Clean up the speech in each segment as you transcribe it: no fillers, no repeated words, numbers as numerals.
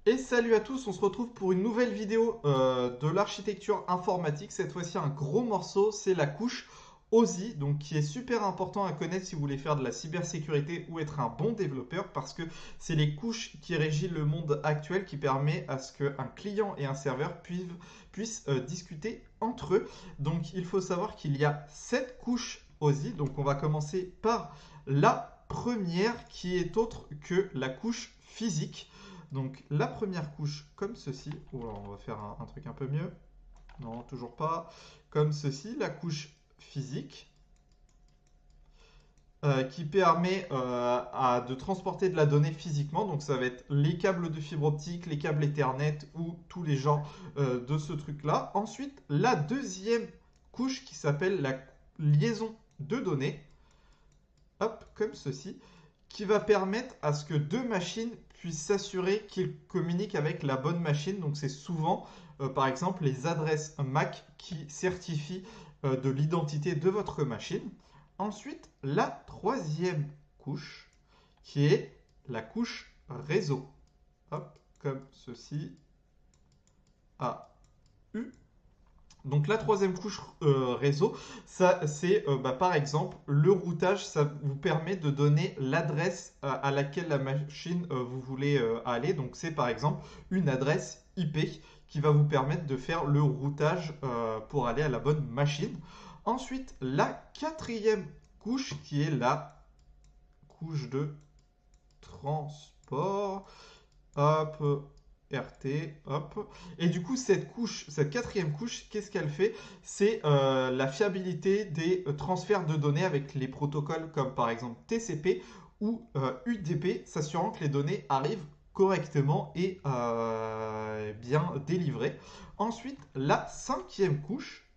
Et salut à tous, on se retrouve pour une nouvelle vidéo de l'architecture informatique. Cette fois-ci, un gros morceau, c'est la couche OSI, donc qui est super important à connaître si vous voulez faire de la cybersécurité ou être un bon développeur, parce que c'est les couches qui régissent le monde actuel, qui permet à ce qu'un client et un serveur puissent discuter entre eux. Donc il faut savoir qu'il y a 7 couches OSI, donc on va commencer par la première qui est autre que la couche physique. Donc la première couche comme ceci. Oula, on va faire un truc un peu mieux. Non, toujours pas. Comme ceci, la couche physique qui permet de transporter de la donnée physiquement. Donc ça va être les câbles de fibre optique, les câbles Ethernet ou tous les genres de ce truc-là. Ensuite, la deuxième couche qui s'appelle la liaison de données. Hop, comme ceci, qui va permettre à ce que deux machines puissent s'assurer qu'ils communiquent avec la bonne machine. Donc c'est souvent, par exemple, les adresses MAC qui certifient de l'identité de votre machine. Ensuite, la troisième couche, qui est la couche réseau. Hop, comme ceci, AU. Donc la troisième couche réseau, ça c'est par exemple le routage, ça vous permet de donner l'adresse à laquelle la machine vous voulez aller. Donc c'est par exemple une adresse IP qui va vous permettre de faire le routage pour aller à la bonne machine. Ensuite, la quatrième couche qui est la couche de transport. Hop, RT, hop. Et du coup, cette couche, cette quatrième couche, qu'est-ce qu'elle fait? C'est la fiabilité des transferts de données avec les protocoles comme par exemple TCP ou UDP, s'assurant que les données arrivent correctement et bien délivrées. Ensuite, la cinquième couche,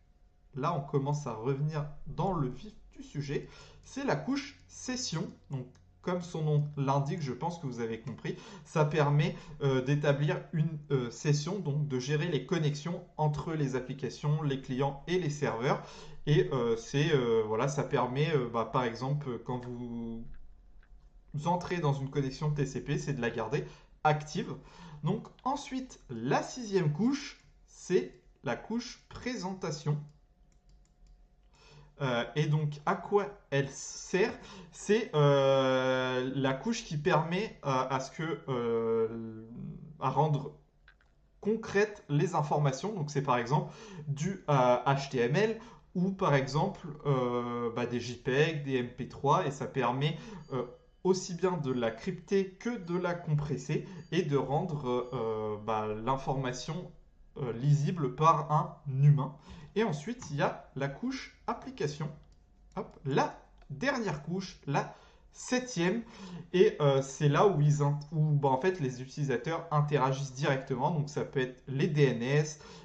là on commence à revenir dans le vif du sujet, c'est la couche session. Donc comme son nom l'indique, je pense que vous avez compris, ça permet d'établir une session, donc de gérer les connexions entre les applications, les clients et les serveurs. Et voilà, ça permet, par exemple, quand vous entrez dans une connexion TCP, c'est de la garder active. Donc ensuite, la sixième couche, c'est la couche présentation. Et donc, à quoi elle sert? C'est la couche qui permet à rendre concrètes les informations. Donc, c'est par exemple du HTML ou par exemple des JPEG, des MP3, et ça permet aussi bien de la crypter que de la compresser et de rendre l'information lisible par un humain. Et ensuite, il y a la couche application. Hop, la dernière couche, la septième. Et c'est là où en fait, les utilisateurs interagissent directement. Donc ça peut être les DNS,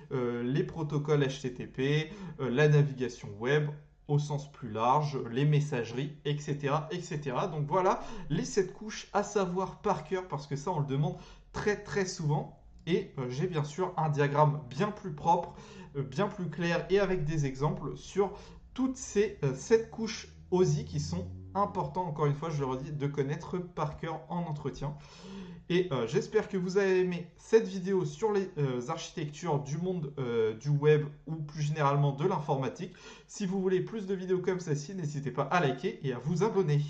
les protocoles HTTP, la navigation web au sens plus large, les messageries, etc., etc. Donc voilà les 7 couches à savoir par cœur parce que ça on le demande très très souvent. Et j'ai bien sûr un diagramme bien plus propre, bien plus clair et avec des exemples sur toutes ces 7 couches OSI qui sont importantes, encore une fois, je le redis, de connaître par cœur en entretien. Et j'espère que vous avez aimé cette vidéo sur les architectures du monde du web ou plus généralement de l'informatique. Si vous voulez plus de vidéos comme celle-ci, n'hésitez pas à liker et à vous abonner.